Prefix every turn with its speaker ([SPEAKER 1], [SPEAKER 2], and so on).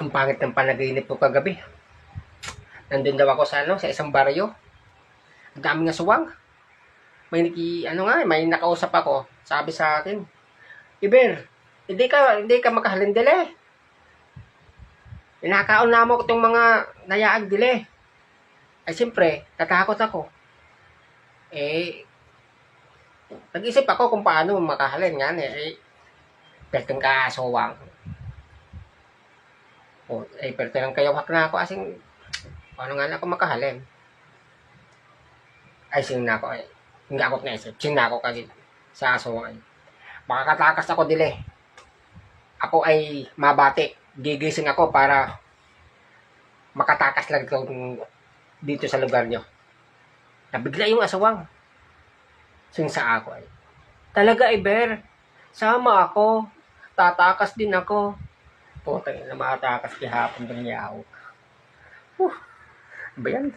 [SPEAKER 1] Ang pangit ng panaginip ko kagabi. Nandun daw ako sa sa isang baryo. Ang daming aswang. May nakausap ako. Sabi sa akin, Iber, hindi ka makahalindili. Inakaon na mo itong mga nayaag dili. Ay siyempre, natakot ako. Eh, nag-isip ako kung paano makahalin nga perteng ka aswang. Perteng kayawak na ako asing paano nga na ako makahalin. Ay sing na ako ay. Hindi ako naisip. Sing na ako kagit sa aswang. Makakatakas ako dili. Ako ay mabati. Gigising ako para makatakas lang dito sa lugar nyo. Nabigla yung aswang. Sing sa ako ay. Talaga Iber, sama ako. Tatakas din ako. Putang na makatakas kihapon ng yaw. Ba yan?